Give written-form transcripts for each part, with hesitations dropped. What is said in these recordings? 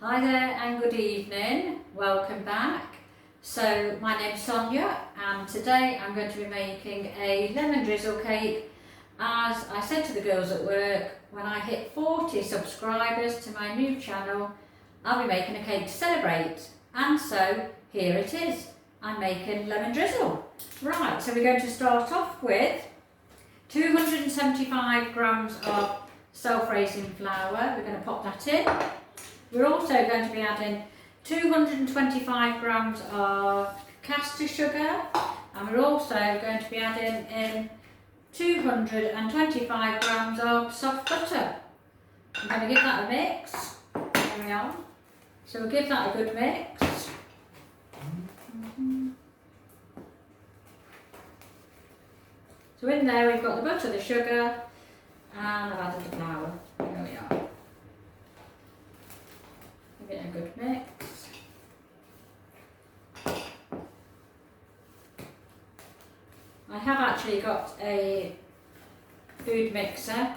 Hi there and good evening, welcome back. So my name's Sonia and today I'm going to be making a lemon drizzle cake. As I said to the girls at work, when I hit 40 subscribers to my new channel, I'll be making a cake to celebrate. And so here it is, I'm making lemon drizzle. Right, so we're going to start off with 275 grams of self-raising flour. We're going to pop that in. We're also going to be adding 225 grams of caster sugar, and we're also going to be adding in 225 grams of soft butter. I'm going to give that a mix. There we are. So we'll give that a good mix. So in there we've got the butter, the sugar, and I've added the flour. There we are. Give it a good mix. I have actually got a food mixer,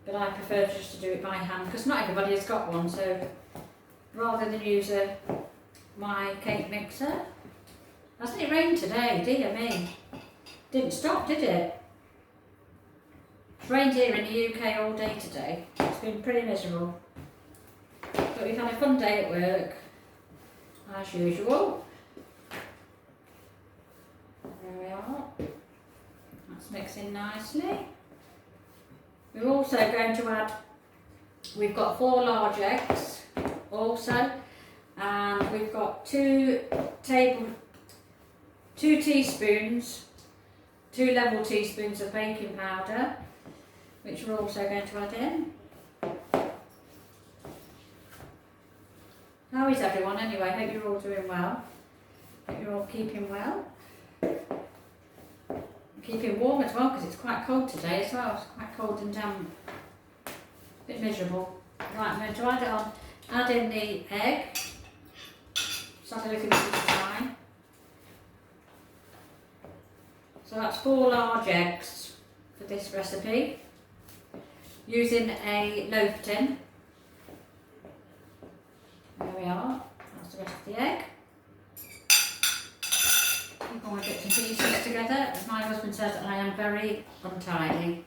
but I prefer just to do it by hand because not everybody has got one, so rather than use my cake mixer. Hasn't it rained today? Dear me. Didn't stop, did it? It's rained here in the UK all day today. It's been pretty miserable. But we've had a fun day at work, as usual. There we are. That's mixing nicely. We're also going to add, we've got 4 large eggs also, and we've got 2 teaspoons, 2 level teaspoons of baking powder, which we're also going to add in. How is everyone anyway? Hope you're all doing well. Hope you're all keeping well. Keeping warm as well because it's quite cold today as well. It's quite cold and damp. A bit miserable. Right, I'm going to add it on. Add in the egg. Just have a look at the design. So that's 4 large eggs for this recipe. Using a loaf tin. There we are, that's the rest of the egg. Keep all my bits and pieces together. As my husband says, I am very untidy.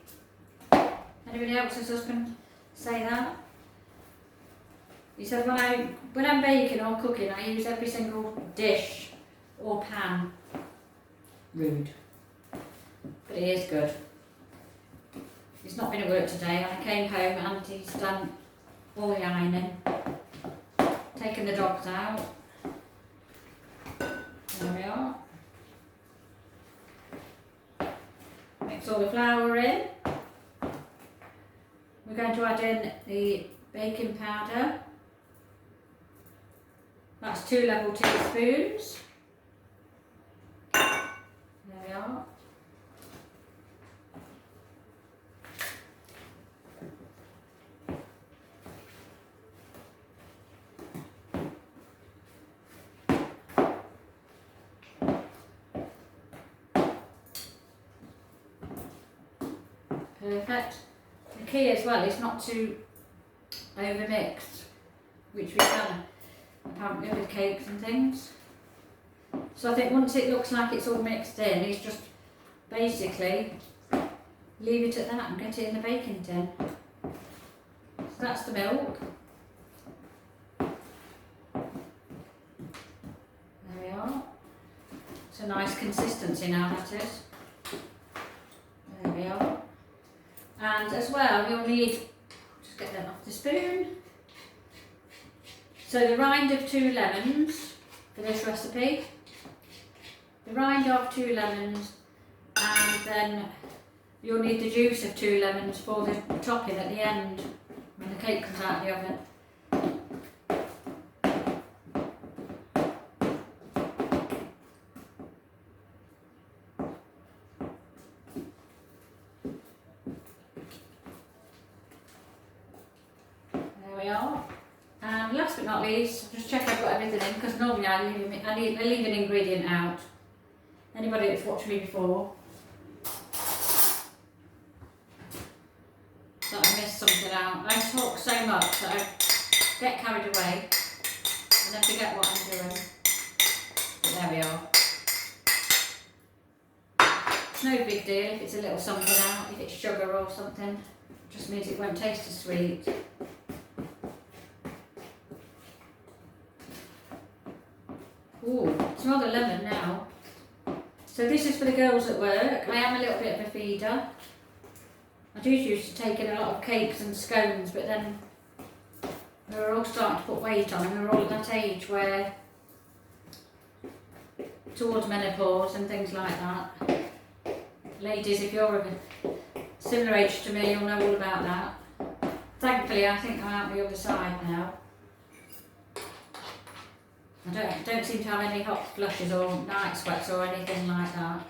Anybody else's husband say that? He said when I'm baking or cooking, I use every single dish or pan. Rude. But it is good. He's not been at work today and I came home and he's done all the ironing. Taking the dogs out. There we are. Mix all the flour in. We're going to add in the baking powder. That's 2 level teaspoons. There we are. Perfect. The key as well is not to overmix, which we can apparently with cakes and things. So I think once it looks like it's all mixed in, it's just basically leave it at that and get it in the baking tin. So that's the milk. There we are. It's a nice consistency now, that is. There we are. And as well, you'll need, just get that off the spoon. So the rind of 2 lemons for this recipe. The rind of 2 lemons, and then you'll need the juice of 2 lemons for the topping at the end when the cake comes out of the oven. And last but not least, just check I've got everything in because normally I leave an ingredient out. Anybody that's watched me before, that I missed something out. I talk so much that get carried away and then forget what I'm doing. But there we are. It's no big deal if it's a little something out, if it's sugar or something. It just means it won't taste as sweet. Ooh, smell the lemon now. So this is for the girls at work. I am a little bit of a feeder. I do used to take in a lot of cakes and scones, but then we were all starting to put weight on, and we were all at that age where, towards menopause and things like that. Ladies, if you're of a similar age to me, you'll know all about that. Thankfully, I think I'm out the other side now. I don't seem to have any hot flushes or night sweats or anything like that.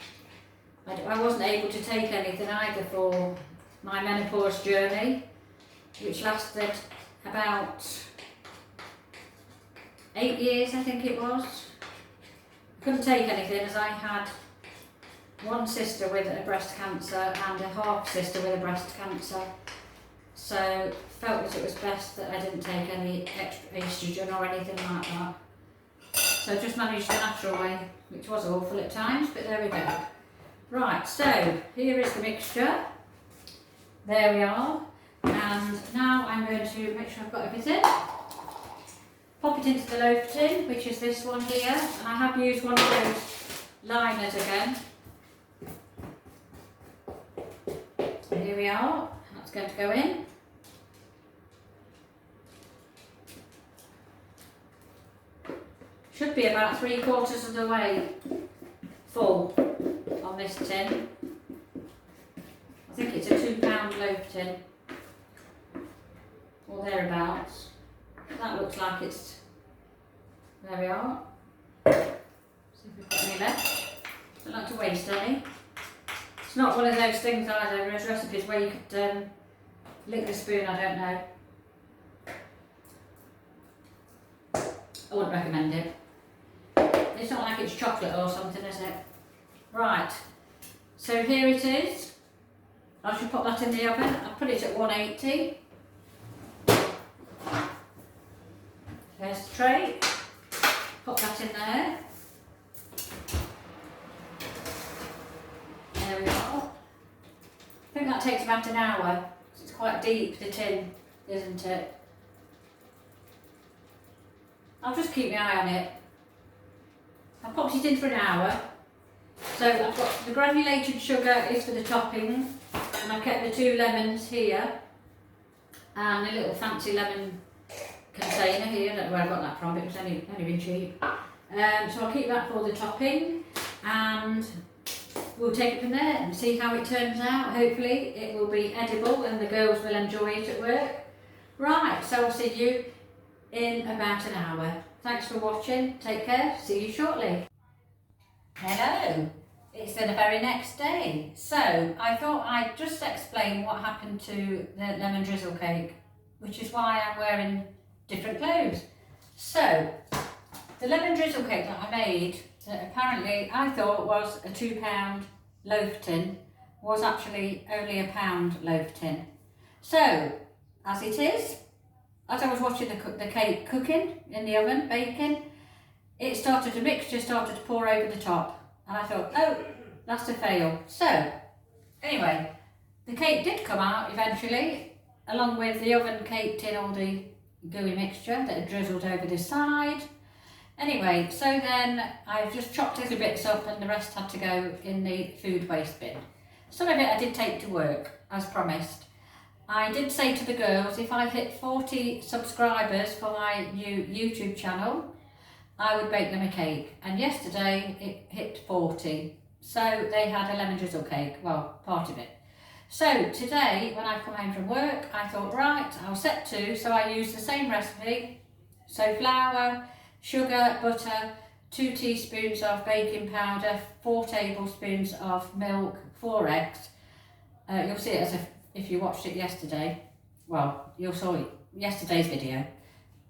I wasn't able to take anything either for my menopause journey, which lasted about 8 years, I think it was. I couldn't take anything as I had one sister with a breast cancer and a half sister with a breast cancer. So felt that it was best that I didn't take any extra estrogen or anything like that. So I just managed the natural way, which was awful at times, but there we go. Right, so here is the mixture. There we are. And now I'm going to make sure I've got everything. Pop it into the loaf tin, which is this one here. And I have used one of those liners again. So here we are. That's going to go in. Should be about 3/4 of the way full on this tin. I think it's a £2 loaf tin, or thereabouts. That looks like it's, there we are. See if we've got any left. Don't like to waste any. It's not one of those things either, those recipes where you could lick the spoon, I don't know. I wouldn't recommend it. It's not like it's chocolate or something, is it? Right, so here it is. I should put that in the oven. I'll put it at 180. There's the tray. Put that in there. There we are. I think that takes about an hour. It's quite deep, the tin, isn't it? I'll just keep my eye on it. I've popped it in for an hour. So I've got the granulated sugar is for the topping, and I've kept the 2 lemons here, and a little fancy lemon container here. I don't know where I got that from, it was only been cheap. So I'll keep that for the topping, and we'll take it from there and see how it turns out. Hopefully it will be edible and the girls will enjoy it at work. Right, so I'll see you in about an hour. Thanks for watching, take care, see you shortly. Hello, it's the very next day. So I thought I'd just explain what happened to the lemon drizzle cake, which is why I'm wearing different clothes. So the lemon drizzle cake that I made, that apparently I thought was a £2 loaf tin, was actually only a £1 loaf tin. So as it is, as I was watching the cake cooking in the oven, baking, the mixture started to pour over the top. And I thought, oh, that's a fail. So, anyway, the cake did come out eventually, along with the oven caked in all the gooey mixture that had drizzled over the side. Anyway, so then I've just chopped little bits up and the rest had to go in the food waste bin. Some of it I did take to work, as promised. I did say to the girls, if I hit 40 subscribers for my new YouTube channel, I would bake them a cake. And yesterday it hit 40. So they had a lemon drizzle cake, well, part of it. So today, when I come home from work, I thought, right, I'll set 2. So I used the same recipe. So flour, sugar, butter, 2 teaspoons of baking powder, 4 tablespoons of milk, 4 eggs. You'll see it if you watched it yesterday. Well, you saw yesterday's video,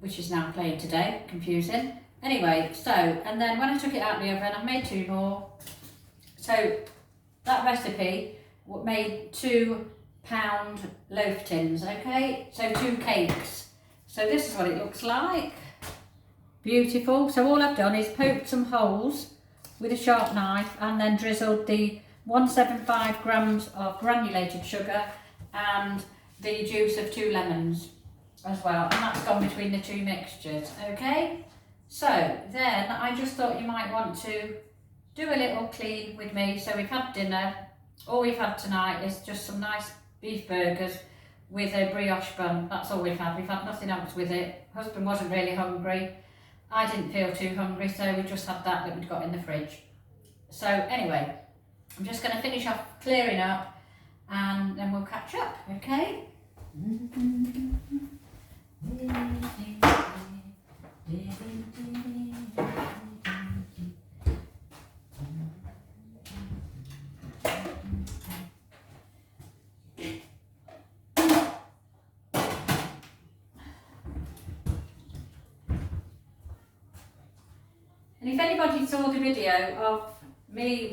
which is now playing today, confusing. Anyway, so, and then when I took it out of the oven, I've made 2 more. So that recipe made £2 loaf tins, okay? So 2 cakes. So this is what it looks like. Beautiful. So all I've done is poked some holes with a sharp knife and then drizzled the 175 grams of granulated sugar and the juice of 2 lemons as well, and that's gone between the 2 mixtures. Okay, so then I just thought you might want to do a little clean with me. So we've had dinner. All we've had tonight is just some nice beef burgers with a brioche bun. That's all we've had. We've had nothing else with it. Husband wasn't really hungry. I didn't feel too hungry, so we just had that we'd got in the fridge. So anyway, I'm just going to finish off clearing up and then we'll catch up, okay? And if anybody saw the video of me